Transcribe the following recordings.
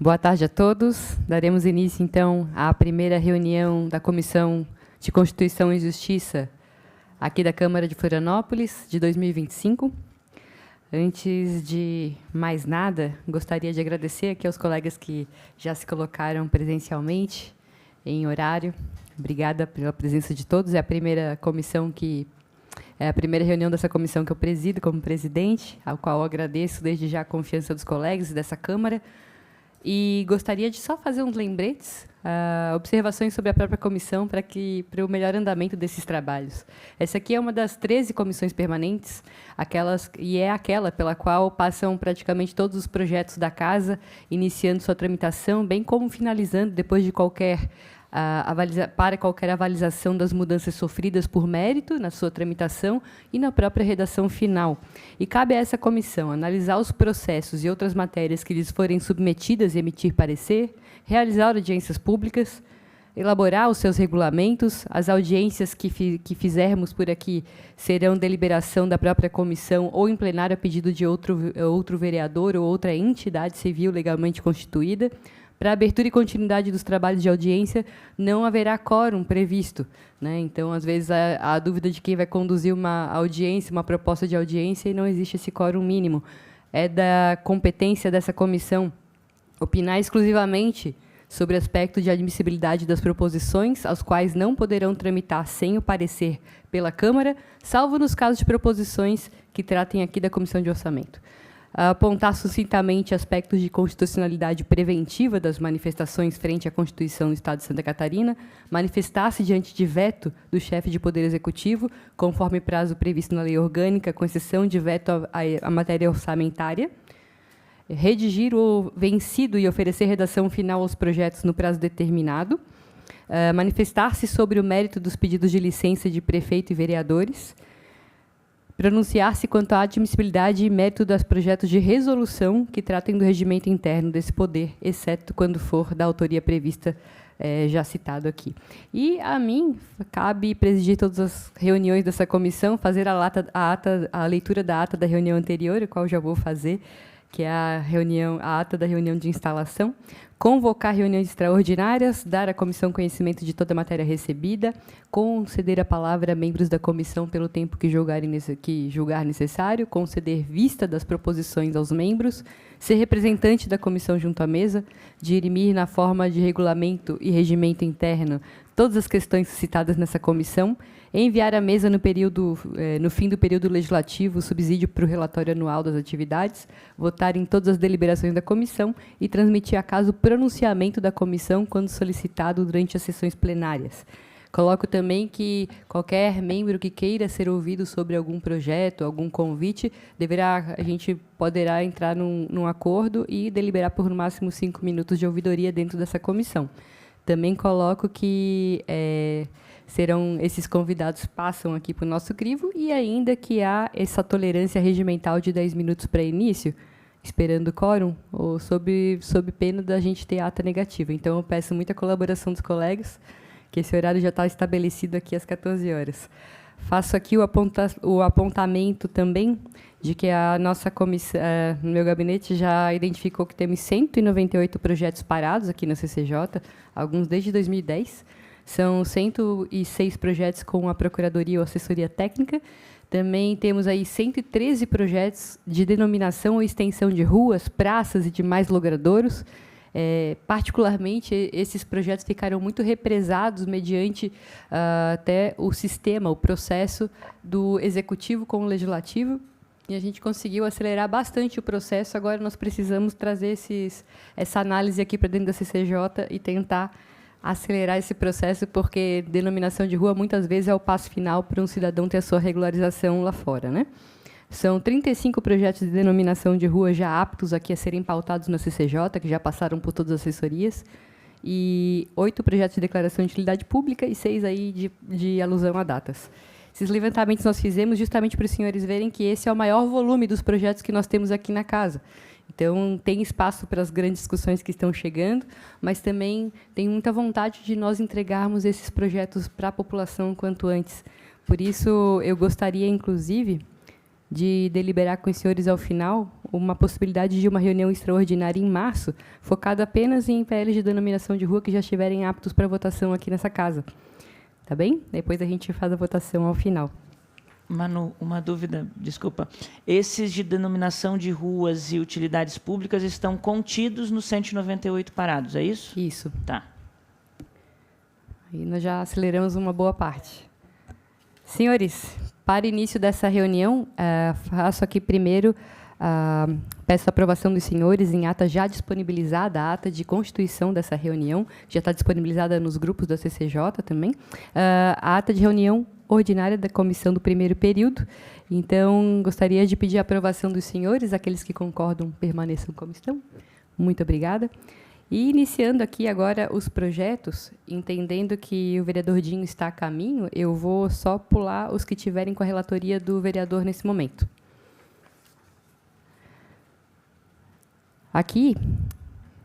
Boa tarde a todos. Daremos início, então, à primeira reunião da Comissão de Constituição e Justiça aqui da Câmara de Florianópolis, de 2025. Antes de mais nada, gostaria de agradecer aqui aos colegas que já se colocaram presencialmente, em horário. Obrigada pela presença de todos. É a primeira reunião dessa comissão que eu presido como presidente, ao qual eu agradeço desde já a confiança dos colegas dessa Câmara. E gostaria de só fazer uns lembretes, observações sobre a própria comissão para o melhor andamento desses trabalhos. Essa aqui é uma das 13 comissões permanentes, aquela pela qual passam praticamente todos os projetos da Casa, iniciando sua tramitação, bem como finalizando, depois de qualquer avalização das mudanças sofridas por mérito na sua tramitação e na própria redação final. E cabe a essa comissão analisar os processos e outras matérias que lhes forem submetidas e emitir parecer, realizar audiências públicas, elaborar os seus regulamentos. As audiências que fizermos por aqui serão deliberação da própria comissão ou em plenário a pedido de outro vereador ou outra entidade civil legalmente constituída. Para a abertura e continuidade dos trabalhos de audiência, não haverá quórum previsto, né? Então, às vezes, há a dúvida de quem vai conduzir uma audiência, uma proposta de audiência, e não existe esse quórum mínimo. É da competência dessa comissão opinar exclusivamente sobre aspecto de admissibilidade das proposições, aos quais não poderão tramitar sem o parecer pela Câmara, salvo nos casos de proposições que tratem aqui da Comissão de Orçamento. Apontar sucintamente aspectos de constitucionalidade preventiva das manifestações frente à Constituição do Estado de Santa Catarina, manifestar-se diante de veto do chefe de Poder Executivo, conforme prazo previsto na lei orgânica, com exceção de veto à matéria orçamentária, redigir o vencido e oferecer redação final aos projetos no prazo determinado, manifestar-se sobre o mérito dos pedidos de licença de prefeito e vereadores, pronunciar-se quanto à admissibilidade e mérito dos projetos de resolução que tratem do regimento interno desse poder, exceto quando for da autoria prevista, já citado aqui. E a mim cabe presidir todas as reuniões dessa comissão, fazer a leitura da ata da reunião anterior, a qual já vou fazer, que é a ata da reunião de instalação, convocar reuniões extraordinárias, dar à comissão conhecimento de toda a matéria recebida, conceder a palavra a membros da comissão pelo tempo que julgar necessário, conceder vista das proposições aos membros, ser representante da comissão junto à mesa, dirimir na forma de regulamento e regimento interno todas as questões citadas nessa comissão, enviar à mesa no fim do período legislativo o subsídio para o relatório anual das atividades, votar em todas as deliberações da comissão e transmitir a casa o pronunciamento da comissão quando solicitado durante as sessões plenárias. Coloco também que qualquer membro que queira ser ouvido sobre algum projeto, algum convite, a gente poderá entrar num acordo e deliberar por no máximo 5 minutos de ouvidoria dentro dessa comissão. Também coloco que esses convidados passam aqui para o nosso crivo e ainda que há essa tolerância regimental de 10 minutos para início, esperando quórum, ou sob pena da gente ter ata negativa. Então, eu peço muita colaboração dos colegas, que esse horário já está estabelecido aqui às 14 horas. Faço aqui o apontamento também de que a nossa comissão, no meu gabinete, já identificou que temos 198 projetos parados aqui na CCJ, alguns desde 2010. São 106 projetos com a Procuradoria ou Assessoria Técnica. Também temos aí 113 projetos de denominação ou extensão de ruas, praças e demais logradouros. Particularmente, esses projetos ficaram muito represados mediante até o sistema, o processo do Executivo com o Legislativo, e a gente conseguiu acelerar bastante o processo. Agora nós precisamos trazer essa análise aqui para dentro da CCJ e tentar acelerar esse processo, porque denominação de rua muitas vezes é o passo final para um cidadão ter a sua regularização lá fora, né? São 35 projetos de denominação de rua já aptos aqui a serem pautados na CCJ, que já passaram por todas as assessorias, e 8 projetos de declaração de utilidade pública e 6 aí de alusão a datas. Esses levantamentos nós fizemos justamente para os senhores verem que esse é o maior volume dos projetos que nós temos aqui na casa. Então, tem espaço para as grandes discussões que estão chegando, mas também tem muita vontade de nós entregarmos esses projetos para a população quanto antes. Por isso, eu gostaria, inclusive, de deliberar com os senhores, ao final, uma possibilidade de uma reunião extraordinária em março, focada apenas em PLs de denominação de rua que já estiverem aptos para votação aqui nessa casa. Tá bem? Depois a gente faz a votação ao final. Manu, uma dúvida, desculpa. Esses de denominação de ruas e utilidades públicas estão contidos nos 198 parados, é isso? Isso. Tá. Aí nós já aceleramos uma boa parte. Senhores, para início dessa reunião, faço aqui primeiro, peço a aprovação dos senhores em ata já disponibilizada, a ata de constituição dessa reunião, que já está disponibilizada nos grupos da CCJ também, a ata de reunião ordinária da comissão do primeiro período. Então, gostaria de pedir a aprovação dos senhores, aqueles que concordam permaneçam como estão. Muito obrigada. E iniciando aqui agora os projetos, entendendo que o vereador Dinho está a caminho, eu vou só pular os que tiverem com a relatoria do vereador nesse momento. Aqui,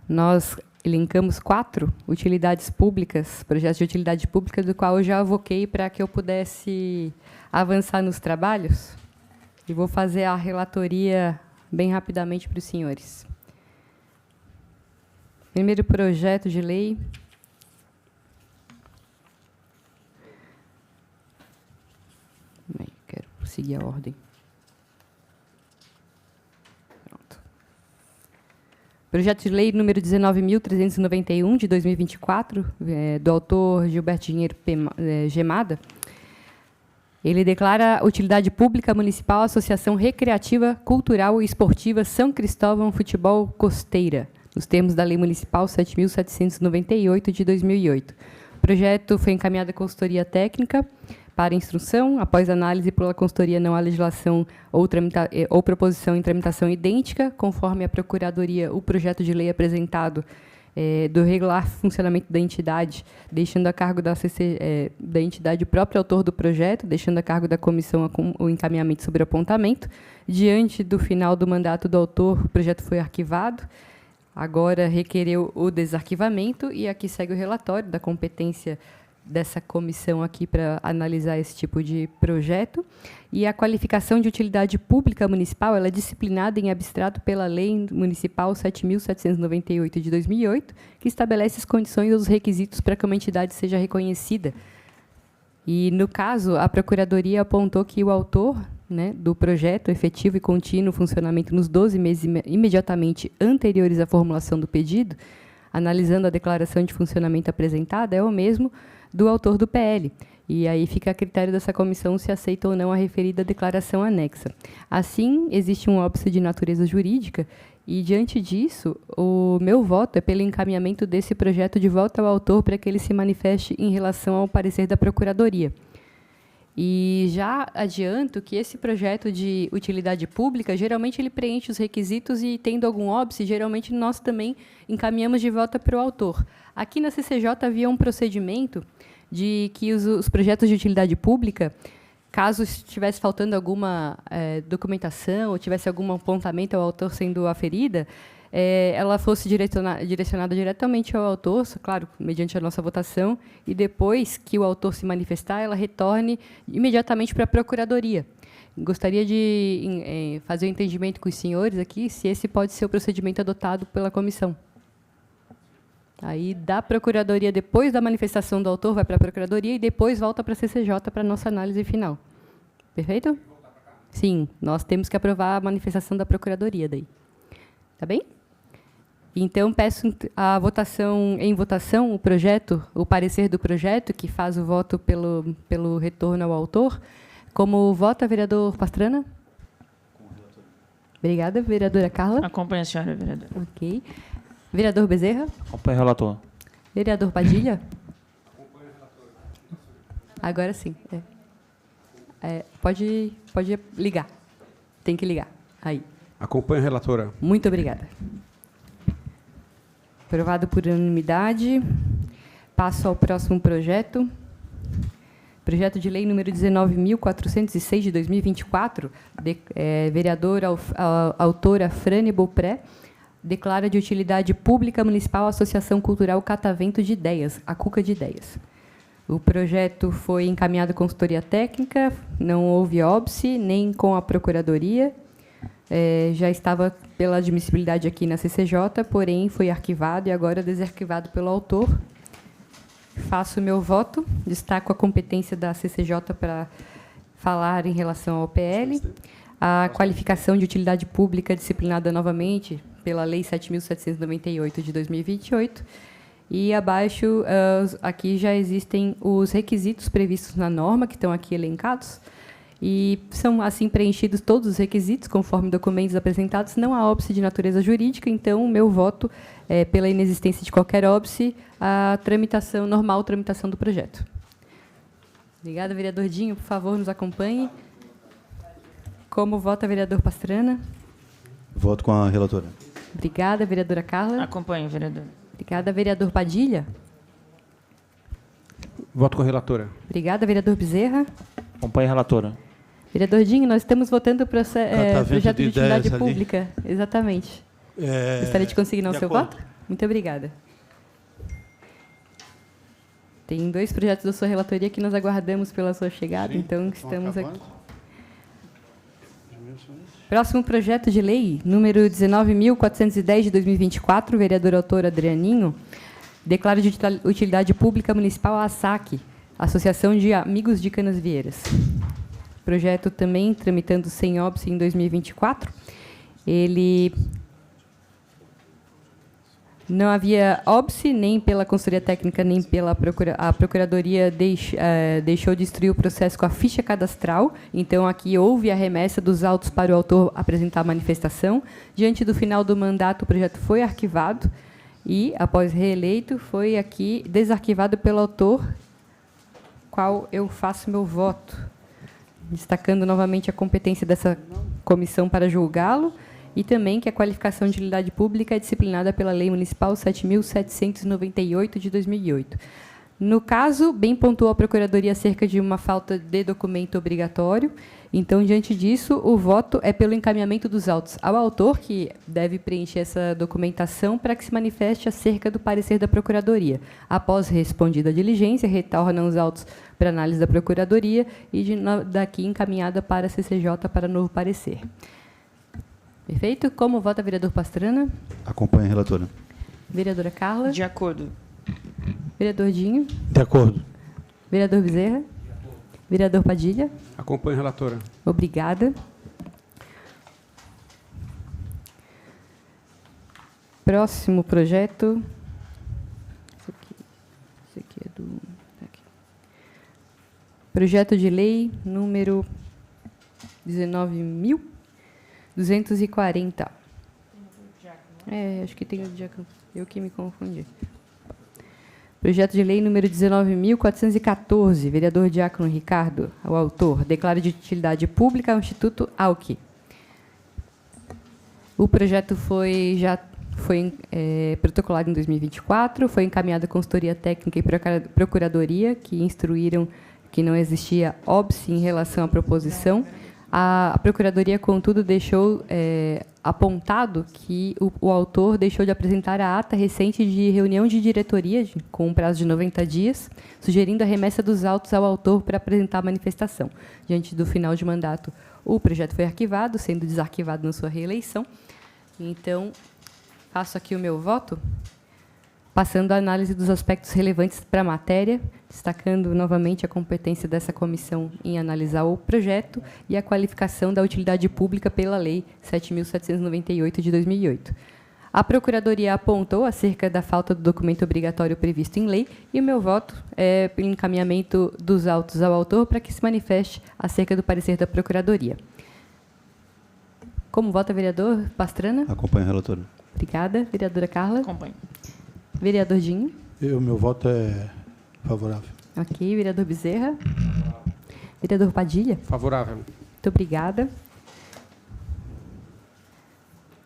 nós elencamos 4 utilidades públicas, projetos de utilidade pública, do qual eu já avoquei para que eu pudesse avançar nos trabalhos. E vou fazer a relatoria bem rapidamente para os senhores. Primeiro projeto de lei. Quero seguir a ordem. Pronto. Projeto de lei número 19.391, de 2024, do autor Gilberto Dinheiro Gemada. Ele declara utilidade pública municipal a Associação Recreativa, Cultural e Esportiva São Cristóvão Futebol Costeira, nos termos da Lei Municipal 7.798, de 2008. O projeto foi encaminhado à consultoria técnica para instrução, após análise pela consultoria não há legislação ou proposição em tramitação idêntica, conforme a Procuradoria, o projeto de lei apresentado do regular funcionamento da entidade, deixando a cargo da entidade o próprio autor do projeto, deixando a cargo da comissão o encaminhamento sobre o apontamento. Diante do final do mandato do autor, o projeto foi arquivado. Agora requereu o desarquivamento e aqui segue o relatório da competência dessa comissão aqui para analisar esse tipo de projeto. E a qualificação de utilidade pública municipal ela é disciplinada em abstrato pela Lei Municipal 7.798, de 2008, que estabelece as condições e os requisitos para que uma entidade seja reconhecida. E, no caso, a Procuradoria apontou que o autor, né, do projeto efetivo e contínuo funcionamento nos 12 meses imediatamente anteriores à formulação do pedido, analisando a declaração de funcionamento apresentada, é o mesmo do autor do PL. E aí fica a critério dessa comissão se aceita ou não a referida declaração anexa. Assim, existe um óbice de natureza jurídica e, diante disso, o meu voto é pelo encaminhamento desse projeto de volta ao autor para que ele se manifeste em relação ao parecer da Procuradoria. E já adianto que esse projeto de utilidade pública, geralmente ele preenche os requisitos e, tendo algum óbice, geralmente nós também encaminhamos de volta para o autor. Aqui na CCJ havia um procedimento de que os projetos de utilidade pública, caso estivesse faltando alguma documentação ou tivesse algum apontamento ao autor sendo aferida, ela fosse direcionada diretamente ao autor, claro, mediante a nossa votação, e depois que o autor se manifestar, ela retorne imediatamente para a Procuradoria. Gostaria de fazer o entendimento com os senhores aqui, se esse pode ser o procedimento adotado pela comissão. Aí, da Procuradoria, depois da manifestação do autor, vai para a Procuradoria e depois volta para a CCJ para a nossa análise final. Perfeito? Sim, nós temos que aprovar a manifestação da Procuradoria daí. Tá bem? Então, peço a votação, em votação, o parecer do projeto, que faz o voto pelo retorno ao autor. Como vota, vereador Pastrana? Obrigada. Vereadora Carla? Acompanhe a senhora, vereadora. Ok. Vereador Bezerra? Acompanhe o relator. Vereador Padilha? Acompanhe o relator. Agora sim. Pode ligar. Tem que ligar. Aí. Acompanhe a relatora. Muito obrigada. Aprovado por unanimidade. Passo ao próximo projeto. Projeto de lei número 19.406, de 2024, vereadora autora Frane Beaupré, declara de utilidade pública municipal a Associação Cultural Catavento de Ideias, a Cuca de Ideias. O projeto foi encaminhado à consultoria técnica, não houve óbice, nem com a Procuradoria. já estava pela admissibilidade aqui na CCJ, porém foi arquivado e agora desarquivado pelo autor. Faço o meu voto, destaco a competência da CCJ para falar em relação ao PL, a qualificação de utilidade pública disciplinada novamente pela Lei 7.798 de 2028, e abaixo, aqui já existem os requisitos previstos na norma, que estão aqui elencados, e são, assim, preenchidos todos os requisitos, conforme documentos apresentados. Não há óbice de natureza jurídica, então o meu voto é pela inexistência de qualquer óbice, a tramitação, normal tramitação do projeto. Obrigada, vereador Dinho. Por favor, nos acompanhe. Como vota, vereador Pastrana? Voto com a relatora. Obrigada, vereadora Carla. Acompanho, vereador. Obrigada, vereador Padilha. Voto com a relatora. Obrigada, vereador Bezerra. Acompanhe a relatora. Vereador Dinho, nós estamos votando o projeto de utilidade ali. pública. Exatamente. Gostaria de consignar o seu voto? Muito obrigada. Tem 2 projetos da sua relatoria que nós aguardamos pela sua chegada, então estamos aqui. Próximo projeto de lei, número 19.410 de 2024, vereador autor Adrianinho, declara de utilidade pública municipal a ASAC, Associação de Amigos de Canasvieiras. Projeto também tramitando sem óbice em 2024. Ele não havia óbice nem pela consultoria técnica, nem pela a Procuradoria deixou de instruir o processo com a ficha cadastral. Então, aqui houve a remessa dos autos para o autor apresentar a manifestação. Diante do final do mandato, o projeto foi arquivado e, após reeleito, foi aqui desarquivado pelo autor, qual eu faço meu voto. Destacando novamente a competência dessa comissão para julgá-lo, e também que a qualificação de utilidade pública é disciplinada pela Lei Municipal 7.798 de 2008. No caso, bem pontuou a Procuradoria acerca de uma falta de documento obrigatório. Então, diante disso, o voto é pelo encaminhamento dos autos ao autor, que deve preencher essa documentação para que se manifeste acerca do parecer da Procuradoria. Após respondida a diligência, retornam os autos para análise da Procuradoria e daqui encaminhada para a CCJ para novo parecer. Perfeito. Como vota o vereador Pastrana? Acompanhe a relatora. Vereadora Carla? De acordo. Vereador Dinho? De acordo. Vereador Bezerra? Vereador Padilha? Acompanho a relatora. Obrigada. Próximo projeto. Esse aqui é do... Aqui. Projeto de lei número 19.240. Acho que tem o diácono. Eu que me confundi. Projeto de lei número 19.414, vereador Diácono Ricardo, o autor, declara de utilidade pública ao Instituto Alki. O projeto já foi protocolado em 2024, foi encaminhado à consultoria técnica e procuradoria, que instruíram que não existia óbice em relação à proposição. A Procuradoria, contudo, deixou apontado que o autor deixou de apresentar a ata recente de reunião de diretoria, com um prazo de 90 dias, sugerindo a remessa dos autos ao autor para apresentar a manifestação. Diante do final de mandato, o projeto foi arquivado, sendo desarquivado na sua reeleição. Então, faço aqui o meu voto, passando a análise dos aspectos relevantes para a matéria, destacando novamente a competência dessa comissão em analisar o projeto e a qualificação da utilidade pública pela Lei 7.798 de 2008. A Procuradoria apontou acerca da falta do documento obrigatório previsto em lei e o meu voto é pelo encaminhamento dos autos ao autor para que se manifeste acerca do parecer da Procuradoria. Como vota, vereador Pastrana? Acompanhe a relatora. Obrigada. Vereadora Carla? Acompanho. Vereador Dinho? Meu voto é favorável. Ok. Vereador Bezerra? Vereador Padilha? Favorável. Muito obrigada.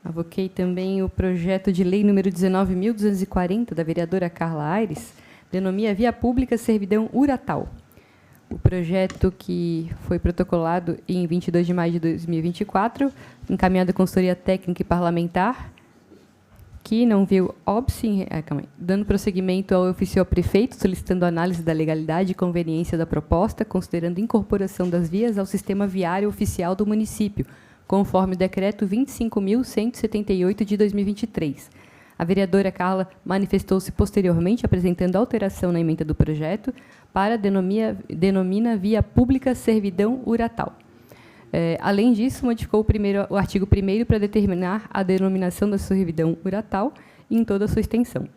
Avoquei também o projeto de lei número 19.240, da vereadora Carla Aires, denomina Via Pública Servidão Uratal. O projeto que foi protocolado em 22 de maio de 2024, encaminhado à consultoria técnica e parlamentar, que não viu óbice, dando prosseguimento ao ofício ao prefeito, solicitando análise da legalidade e conveniência da proposta, considerando incorporação das vias ao sistema viário oficial do município, conforme o Decreto 25.178 de 2023. A vereadora Carla manifestou-se posteriormente apresentando alteração na ementa do projeto para denomina via pública servidão Uratal. Além disso, modificou o artigo 1º para determinar a denominação da servidão Uratal em toda a sua extensão.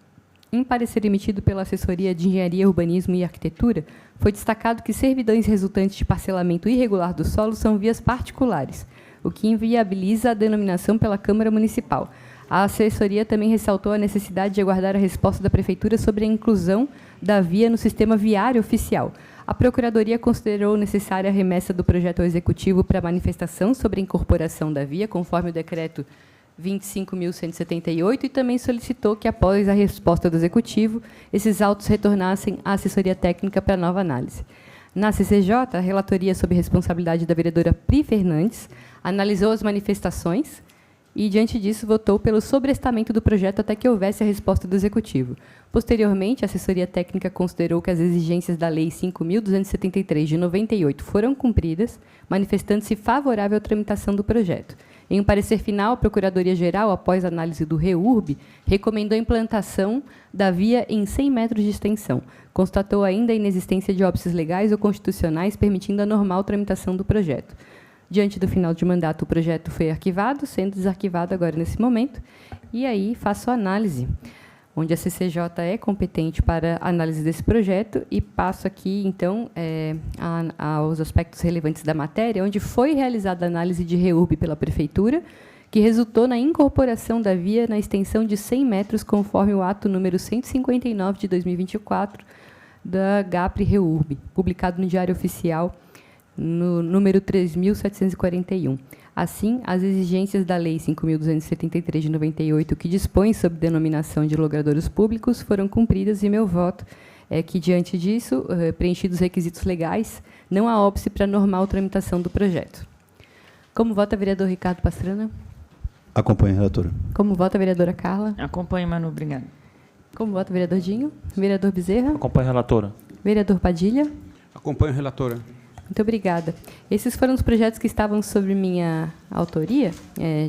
Em parecer emitido pela Assessoria de Engenharia, Urbanismo e Arquitetura, foi destacado que servidões resultantes de parcelamento irregular do solo são vias particulares, o que inviabiliza a denominação pela Câmara Municipal. A assessoria também ressaltou a necessidade de aguardar a resposta da Prefeitura sobre a inclusão da via no sistema viário oficial. A Procuradoria considerou necessária a remessa do projeto ao Executivo para manifestação sobre a incorporação da via, conforme o Decreto 25.178, e também solicitou que, após a resposta do Executivo, esses autos retornassem à assessoria técnica para nova análise. Na CCJ, a relatoria sob responsabilidade da vereadora Pri Fernandes analisou as manifestações e, diante disso, votou pelo sobrestamento do projeto até que houvesse a resposta do Executivo. Posteriormente, a assessoria técnica considerou que as exigências da Lei 5.273, de 98, foram cumpridas, manifestando-se favorável à tramitação do projeto. Em um parecer final, a Procuradoria-Geral, após análise do REURB, recomendou a implantação da via em 100 metros de extensão. Constatou ainda a inexistência de óbices legais ou constitucionais, permitindo a normal tramitação do projeto. Diante do final de mandato, o projeto foi arquivado, sendo desarquivado agora nesse momento, e aí faço a análise, onde a CCJ é competente para a análise desse projeto, e passo aqui, então, aos aspectos relevantes da matéria, onde foi realizada a análise de REURB pela Prefeitura, que resultou na incorporação da via na extensão de 100 metros, conforme o ato número 159 de 2024 da GAPRE REURB, publicado no Diário Oficial, no número 3.741. Assim, as exigências da Lei 5.273, de 98, que dispõe sobre denominação de logradouros públicos, foram cumpridas, e meu voto é que, diante disso, preenchidos os requisitos legais, não há óbice para a normal tramitação do projeto. Como vota, vereador Ricardo Pastrana? Acompanho a relatora. Como vota, vereadora Carla? Acompanhe, Manu. Obrigado. Como vota, vereador Dinho? Vereador Bezerra? Acompanho a relatora. Vereador Padilha? Acompanho a relatora. Muito obrigada. Esses foram os projetos que estavam sobre minha autoria,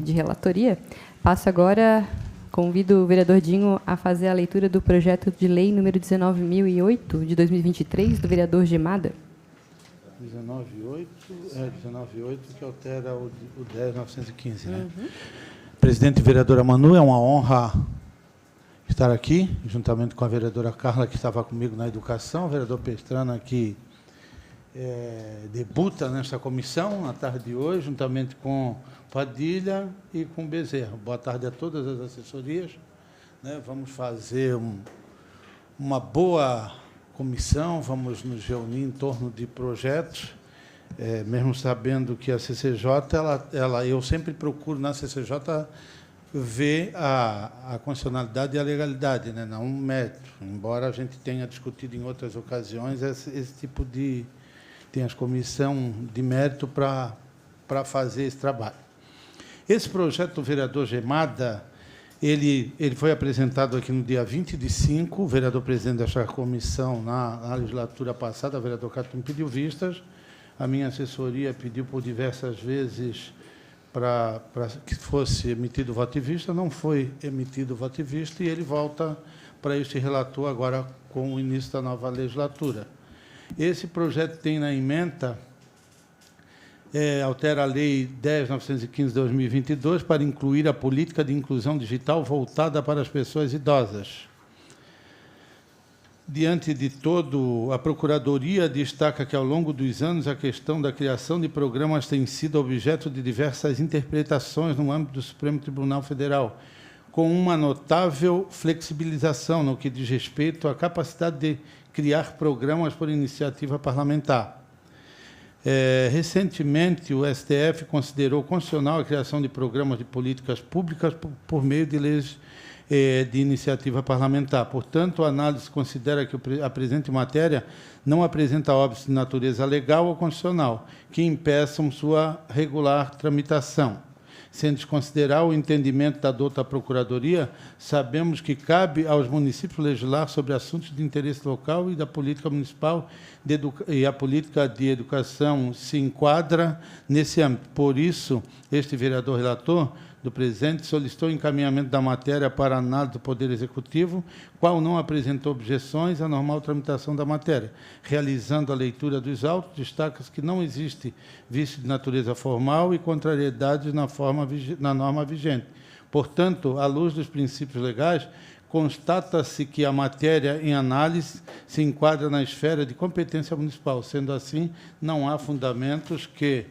de relatoria. Passo agora, convido o vereador Dinho a fazer a leitura do projeto de lei número 19.008, de 2023, do vereador Gemada. 19.8, que altera o 10.915, né? Presidente e vereadora Manu, é uma honra estar aqui, juntamente com a vereadora Carla, que estava comigo na educação, o vereador Pastrana, que debuta nesta comissão na tarde de hoje, juntamente com Padilha e com Bezerra. Boa tarde a todas as assessorias. Vamos fazer uma boa comissão, vamos nos reunir em torno de projetos, mesmo sabendo que a CCJ, eu sempre procuro na CCJ ver a constitucionalidade e a legalidade, né? Não um mérito, embora a gente tenha discutido em outras ocasiões esse tipo de... Tem as comissões de mérito para fazer esse trabalho. Esse projeto do vereador Gemada, ele foi apresentado aqui no dia 20/5, o vereador presidente desta comissão, na legislatura passada, o vereador Catum, pediu vistas, a minha assessoria pediu por diversas vezes para que fosse emitido voto de vista, não foi emitido voto de vista, e ele volta para este relator agora com o início da nova legislatura. Esse projeto tem na ementa, altera a Lei 10.915 de 2022 para incluir a política de inclusão digital voltada para as pessoas idosas. Diante de todo, a Procuradoria destaca que, ao longo dos anos, a questão da criação de programas tem sido objeto de diversas interpretações no âmbito do Supremo Tribunal Federal, com uma notável flexibilização no que diz respeito à capacidade de criar programas por iniciativa parlamentar. Recentemente, o STF considerou constitucional a criação de programas de políticas públicas por meio de leis de iniciativa parlamentar. Portanto, a análise considera que a presente matéria não apresenta óbice de natureza legal ou constitucional que impeçam sua regular tramitação. Sem desconsiderar o entendimento da douta Procuradoria, sabemos que cabe aos municípios legislar sobre assuntos de interesse local e da política municipal e a política de educação se enquadra nesse âmbito. Por isso, este vereador relator do presente solicitou o encaminhamento da matéria para análise do Poder Executivo, qual não apresentou objeções à normal tramitação da matéria. Realizando a leitura dos autos, destaca-se que não existe vício de natureza formal e contrariedades na norma vigente. Portanto, à luz dos princípios legais, constata-se que a matéria em análise se enquadra na esfera de competência municipal. Sendo assim, não há fundamentos que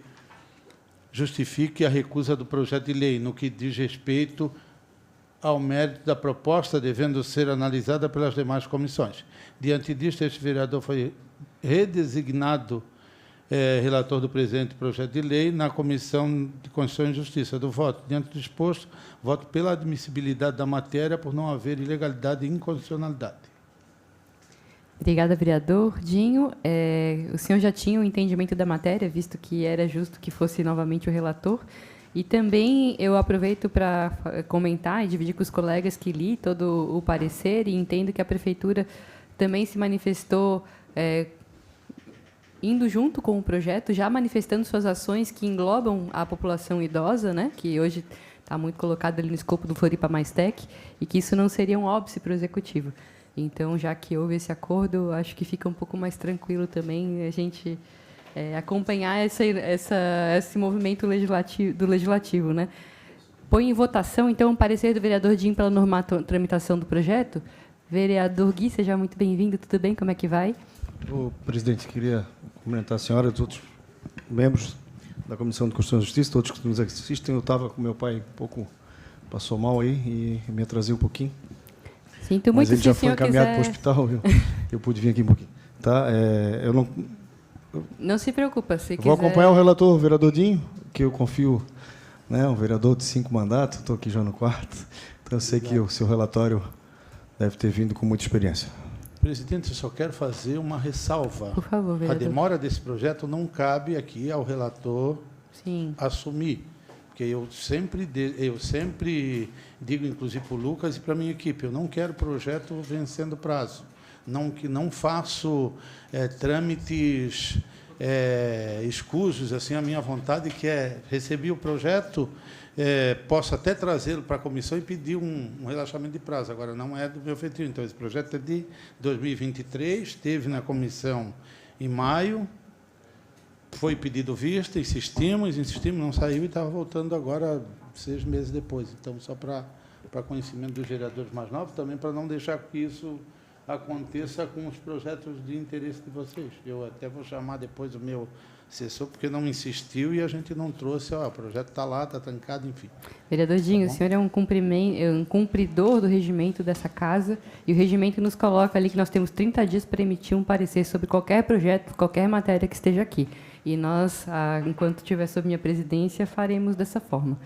justifique a recusa do projeto de lei, no que diz respeito ao mérito da proposta, devendo ser analisada pelas demais comissões. Diante disto, este vereador foi redesignado relator do presente projeto de lei na Comissão de Constituição e Justiça. Do voto, diante do exposto, voto pela admissibilidade da matéria por não haver ilegalidade e inconstitucionalidade. Obrigada, vereador Dinho. O senhor já tinha o entendimento da matéria, visto que era justo que fosse novamente o relator. E também eu aproveito para comentar e dividir com os colegas que li todo o parecer e entendo que a Prefeitura também se manifestou indo junto com o projeto, já manifestando suas ações que englobam a população idosa, né, que hoje está muito colocado ali no escopo do Floripa Mais Tech, e que isso não seria um óbice para o Executivo. Então, já que houve esse acordo, acho que fica um pouco mais tranquilo também a gente acompanhar esse movimento do Legislativo. Né? Põe em votação, então, o parecer do vereador Dinho pela normal tramitação do projeto. Vereador Gui, seja muito bem-vindo. Tudo bem? Como é que vai? Ô, presidente, queria cumprimentar a senhora e os outros membros da Comissão de Constituição e Justiça, todos que nos assistem. Eu estava com meu pai um pouco, passou mal aí e me atrasei um pouquinho. Sinto muito. Mas ele já foi encaminhado para o hospital, eu pude vir aqui um pouquinho. Tá? Eu não se preocupa, se quiser. Vou acompanhar o relator, o vereador Dinho, que eu confio, né, um vereador de 5 mandatos, estou aqui já no 4º, então eu sei que o seu relatório deve ter vindo com muita experiência. Presidente, eu só quero fazer uma ressalva. Por favor, vereador. A demora desse projeto não cabe aqui ao relator Sim. assumir. Porque eu sempre digo, inclusive para o Lucas e para a minha equipe, eu não quero projeto vencendo prazo. Não faço trâmites escusos, assim, a minha vontade que recebi o projeto, posso até trazê-lo para a comissão e pedir um relaxamento de prazo. Agora, não é do meu feitio. Então, esse projeto é de 2023, esteve na comissão em maio, foi pedido vista, insistimos, não saiu e estava voltando agora 6 meses depois. Então, só para conhecimento dos vereadores mais novos, também para não deixar que isso aconteça com os projetos de interesse de vocês. Eu até vou chamar depois o meu assessor, porque não insistiu e a gente não trouxe, o projeto está lá, está trancado, enfim. Vereador Dinho, o senhor é um cumpridor do regimento dessa casa, e o regimento nos coloca ali que nós temos 30 dias para emitir um parecer sobre qualquer projeto, qualquer matéria que esteja aqui. E nós, enquanto estiver sob minha presidência, faremos dessa forma.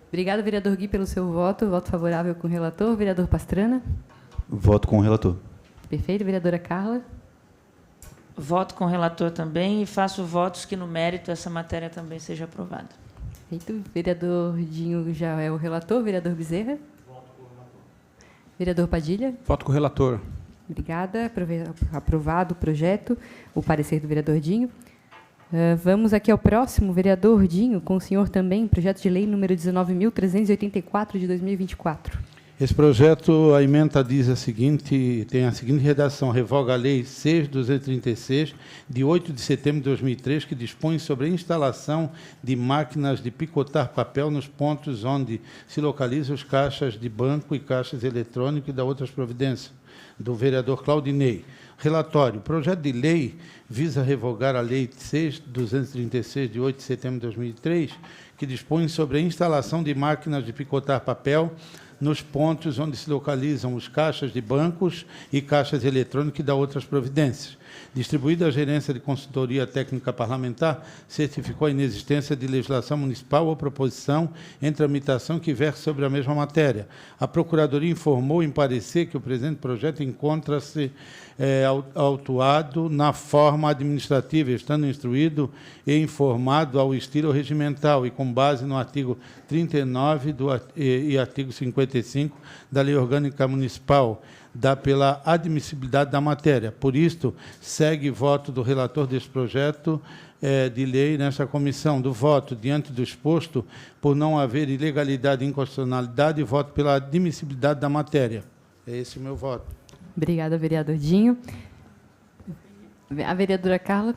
Obrigado, vereador Gui, pelo seu voto favorável com o relator. Vereador Pastrana? Voto com o relator. Perfeito. Vereadora Carla? Voto com o relator também e faço votos que, no mérito, essa matéria também seja aprovada. Perfeito. Vereador Dinho já é o relator. Vereador Bezerra? Voto com o relator. Vereador Padilha? Voto com o relator. Obrigada. Aprovado o projeto, o parecer do vereador Dinho. Vamos aqui ao próximo, vereador Dinho, com o senhor também, projeto de lei número 19.384, de 2024. Esse projeto, a ementa diz tem a seguinte redação: revoga a Lei 6.236, de 8 de setembro de 2003, que dispõe sobre a instalação de máquinas de picotar papel nos pontos onde se localizam os caixas de banco e caixas eletrônicos e da outras providências, do vereador Claudinei. Relatório: o projeto de lei visa revogar a Lei 6.236, de 8 de setembro de 2003, que dispõe sobre a instalação de máquinas de picotar papel nos pontos onde se localizam os caixas de bancos e caixas eletrônicos e da outras providências. Distribuída a gerência de consultoria técnica parlamentar, certificou a inexistência de legislação municipal ou proposição em tramitação que verse sobre a mesma matéria. A Procuradoria informou em parecer que o presente projeto encontra-se autuado na forma administrativa, estando instruído e informado ao estilo regimental e com base no artigo 39 e artigo 55 da Lei Orgânica Municipal, dá pela admissibilidade da matéria. Por isto, segue voto do relator deste projeto de lei nesta comissão. Do voto, diante do exposto, por não haver ilegalidade e inconstitucionalidade, voto pela admissibilidade da matéria. É esse o meu voto. Obrigada, vereador Dinho. A vereadora Carla.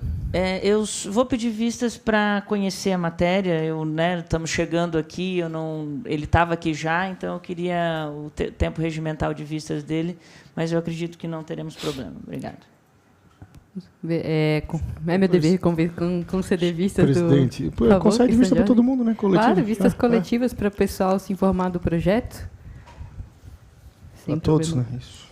Eu vou pedir vistas para conhecer a matéria. Estamos chegando aqui, ele estava aqui já, então eu queria o tempo regimental de vistas dele, mas eu acredito que não teremos problema. Obrigado. É meu dever conceder vistas Presidente, do... Presidente, concede vista para todo mundo, né? Coletivo. Claro, vistas coletivas para o pessoal se informar do projeto. Para todos, né? Isso.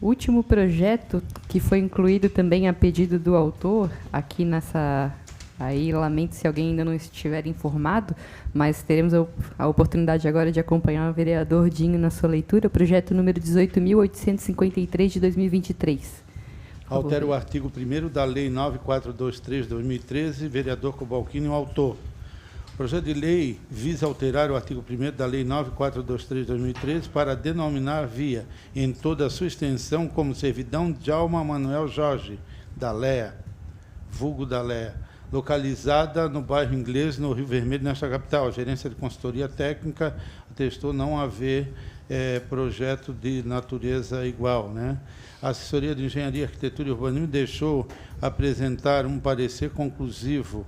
O último projeto, que foi incluído também a pedido do autor, aqui nessa... Aí, lamento se alguém ainda não estiver informado, mas teremos a oportunidade agora de acompanhar o vereador Dinho na sua leitura, o projeto número 18.853, de 2023. Altera o artigo 1º da Lei 9423, de 2013, vereador Cobalcini, o autor. O projeto de lei visa alterar o artigo 1º da Lei 9423, de 2013, para denominar via, em toda a sua extensão, como servidão Djalma Manuel Jorge, da Lea, vulgo da Lea, localizada no bairro Inglês, no Rio Vermelho, nesta capital. A gerência de consultoria técnica atestou não haver projeto de natureza igual, né? A assessoria de Engenharia, Arquitetura e Urbanismo deixou de apresentar um parecer conclusivo,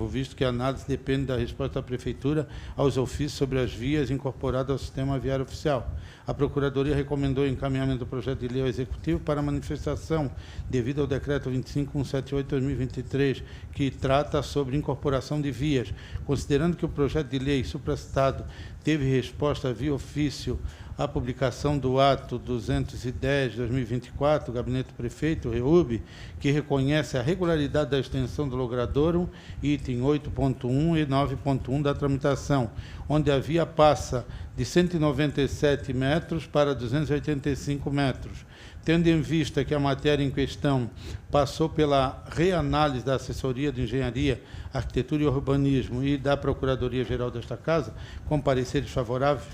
visto que a análise depende da resposta da Prefeitura aos ofícios sobre as vias incorporadas ao Sistema Viário Oficial. A Procuradoria recomendou o encaminhamento do projeto de lei ao Executivo para manifestação, devido ao Decreto 25.178/2023, que trata sobre incorporação de vias. Considerando que o projeto de lei supracitado teve resposta via ofício à publicação do ato 210 de 2024, Gabinete do Prefeito, REUB, que reconhece a regularidade da extensão do logradouro, item 8.1 e 9.1 da tramitação, onde a via passa de 197 metros para 285 metros. Tendo em vista que a matéria em questão passou pela reanálise da Assessoria de Engenharia, Arquitetura e Urbanismo e da Procuradoria-Geral desta Casa, com pareceres favoráveis,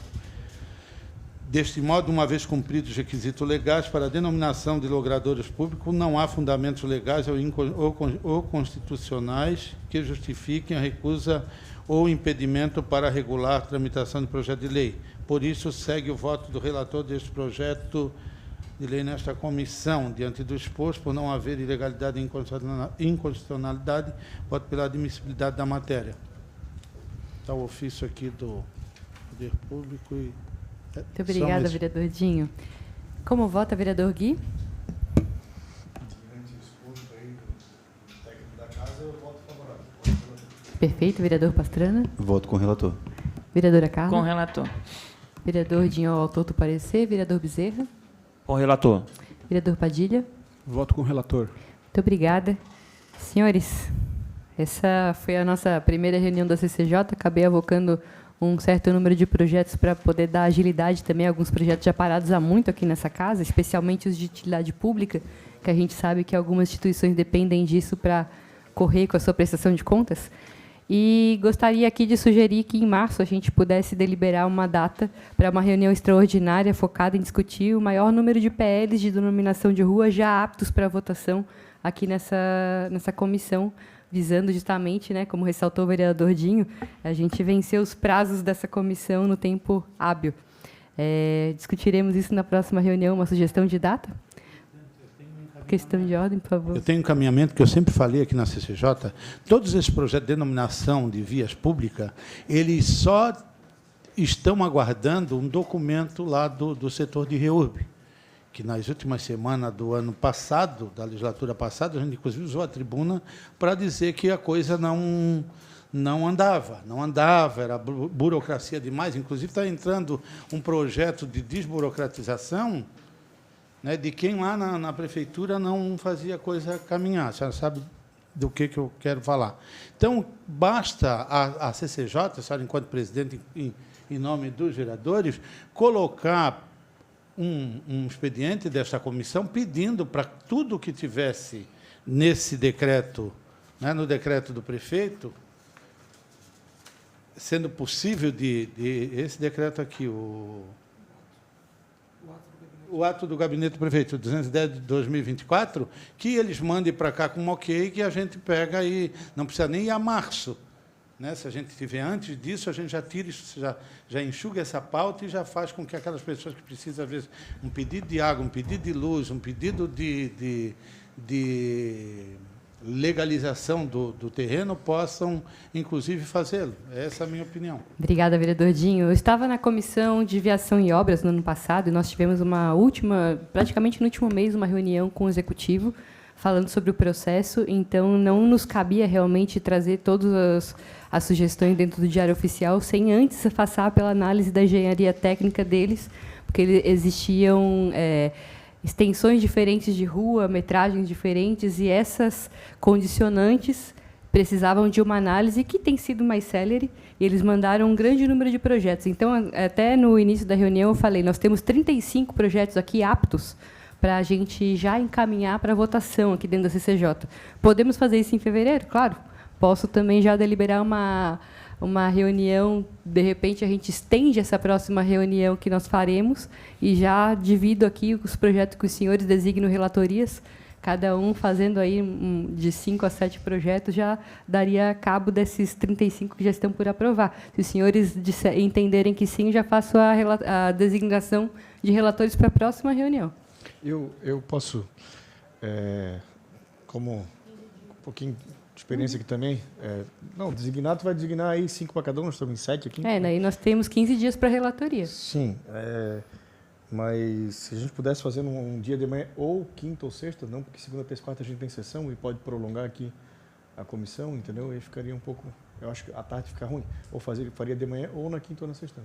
deste modo, uma vez cumpridos os requisitos legais para a denominação de logradouros públicos, não há fundamentos legais ou constitucionais que justifiquem a recusa ou impedimento para regular a tramitação do projeto de lei. Por isso, segue o voto do relator deste projeto de lei nesta comissão. Diante do exposto, por não haver ilegalidade e inconstitucionalidade, voto pela admissibilidade da matéria. Está o ofício aqui do Poder Público e... Muito obrigada, vereador Dinho. Como vota, vereador Gui? Diante do exposto aí do técnico da casa, eu voto favorável. Perfeito, vereador Pastrana. Voto com o relator. Vereadora Carla. Com o relator. Vereador Dinho, autor do parecer. Vereador Bezerra. Com o relator. Vereador Padilha. Voto com o relator. Muito obrigada. Senhores, essa foi a nossa primeira reunião da CCJ. Acabei avocando um certo número de projetos para poder dar agilidade também a alguns projetos já parados há muito aqui nessa casa, especialmente os de utilidade pública, que a gente sabe que algumas instituições dependem disso para correr com a sua prestação de contas. E gostaria aqui de sugerir que, em março, a gente pudesse deliberar uma data para uma reunião extraordinária focada em discutir o maior número de PLs de denominação de rua já aptos para votação aqui nessa comissão, visando justamente, né, como ressaltou o vereador Dinho, a gente vencer os prazos dessa comissão no tempo hábil. Discutiremos isso na próxima reunião. Uma sugestão de data? Questão de ordem, por favor. Eu tenho um encaminhamento que eu sempre falei aqui na CCJ. Todos esses projetos de denominação de vias públicas, eles só estão aguardando um documento lá do setor de REURB, que nas últimas semanas do ano passado, da legislatura passada, a gente inclusive usou a tribuna para dizer que a coisa não andava, era burocracia demais. Inclusive está entrando um projeto de desburocratização né, de quem lá na prefeitura não fazia a coisa caminhar. A senhora sabe do que eu quero falar. Então, basta a CCJ, a senhora, enquanto presidente, em nome dos vereadores, colocar um expediente desta comissão pedindo para tudo que tivesse nesse decreto, né, no decreto do prefeito, sendo possível esse decreto aqui, o ato do gabinete do prefeito, 210 de 2024, que eles mandem para cá com um ok, que a gente pega e não precisa nem ir a março. Né? Se a gente tiver antes disso, a gente já tira isso, já enxuga essa pauta e já faz com que aquelas pessoas que precisam, às vezes, um pedido de água, um pedido de luz, um pedido de legalização do terreno, possam, inclusive, fazê-lo. Essa é a minha opinião. Obrigada, vereador Dinho. Eu estava na Comissão de Viação e Obras no ano passado, e nós tivemos praticamente no último mês, uma reunião com o Executivo, falando sobre o processo, então não nos cabia realmente trazer todas as sugestões dentro do Diário Oficial, sem antes passar pela análise da engenharia técnica deles, porque existiam extensões diferentes de rua, metragens diferentes, e essas condicionantes precisavam de uma análise que tem sido mais célere, e eles mandaram um grande número de projetos. Então, até no início da reunião, eu falei, nós temos 35 projetos aqui aptos para a gente já encaminhar para votação aqui dentro da CCJ. Podemos fazer isso em fevereiro? Claro. Posso também já deliberar uma reunião, de repente a gente estende essa próxima reunião que nós faremos e já divido aqui os projetos que os senhores designam relatorias, cada um fazendo aí de 5 a 7 projetos, já daria cabo desses 35 que já estão por aprovar. Se os senhores entenderem que sim, já faço a designação de relatores para a próxima reunião. Eu posso, como um pouquinho de experiência aqui também, designado vai designar aí 5 para cada um, nós estamos em 7 aqui. Daí nós temos 15 dias para relatoria. Sim, mas se a gente pudesse fazer um dia de manhã, ou quinta ou sexta, não, porque segunda, terça, quarta a gente tem sessão e pode prolongar aqui a comissão, entendeu? Aí ficaria um pouco, eu acho que à tarde fica ruim, ou faria de manhã ou na quinta ou na sexta.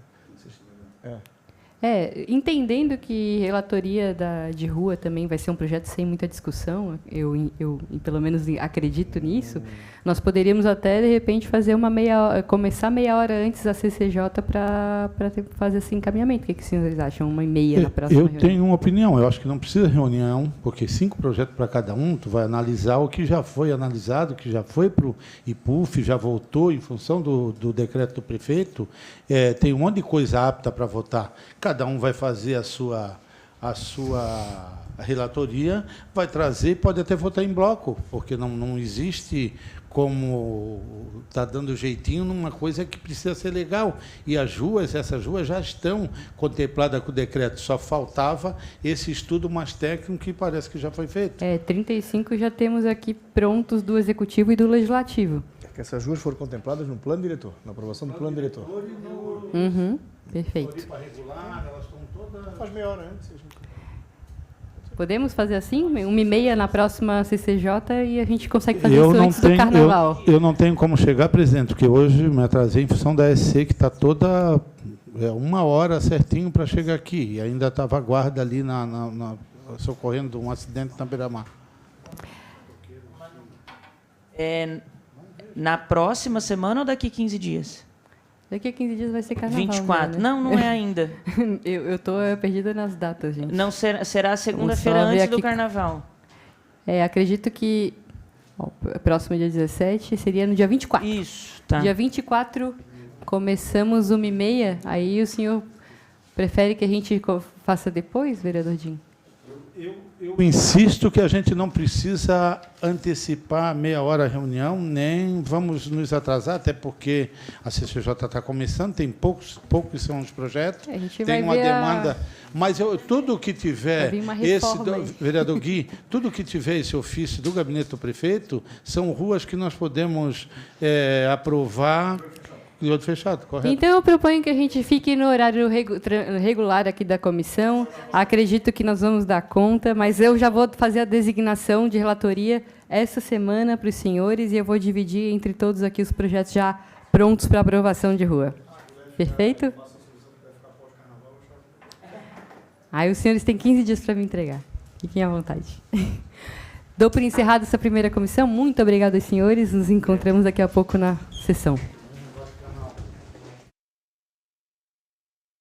Entendendo que relatoria de rua também vai ser um projeto sem muita discussão, eu pelo menos acredito nisso, nós poderíamos até, de repente, fazer começar meia hora antes a CCJ para fazer esse encaminhamento. O que os senhores acham? 1h30 na próxima reunião? Eu tenho uma opinião. Eu acho que não precisa reunião, porque 5 projetos para cada um, tu vai analisar o que já foi analisado, que já foi para o IPUF, já voltou em função do decreto do prefeito. Tem um monte de coisa apta para votar. Cada um vai fazer a sua relatoria, vai trazer, pode até votar em bloco, porque não existe como está dando jeitinho numa coisa que precisa ser legal. E essas ruas já estão contempladas com o decreto, só faltava esse estudo mais técnico que parece que já foi feito. 35 já temos aqui prontos do Executivo e do Legislativo. Que essas ruas foram contempladas no plano diretor, na aprovação do plano diretor. Perfeito. Elas estão todas... Faz meia hora antes. Podemos fazer assim? 1h30 na próxima CCJ e a gente consegue fazer isso antes do Carnaval. Eu não tenho como chegar, presidente, porque hoje me atrasei em função da SC, que está toda 1 hora certinho para chegar aqui. E ainda estava a guarda ali socorrendo um acidente na Beira-Mar. Na próxima semana ou daqui 15 dias? Daqui a 15 dias vai ser Carnaval. 24. Né? Não é ainda. Eu estou perdida nas datas, gente. Não será segunda-feira antes do Carnaval. Acredito que próximo dia 17 seria no dia 24. Isso, tá. Dia 24, começamos 1h30. Aí o senhor prefere que a gente faça depois, vereador Dinho? Eu insisto que a gente não precisa antecipar meia hora a reunião, nem vamos nos atrasar, até porque a CCJ está começando, tem poucos são os projetos, tem uma demanda. Mas tudo que tiver, vereador Gui, tudo que tiver esse ofício do gabinete do prefeito, são ruas que nós podemos aprovar. De olho fechado, correto? Então, eu proponho que a gente fique no horário regular aqui da comissão. Acredito que nós vamos dar conta, mas eu já vou fazer a designação de relatoria essa semana para os senhores e eu vou dividir entre todos aqui os projetos já prontos para aprovação de rua. Perfeito? Aí os senhores têm 15 dias para me entregar. Fiquem à vontade. Dou por encerrada essa primeira comissão. Muito obrigada, senhores. Nos encontramos daqui a pouco na sessão.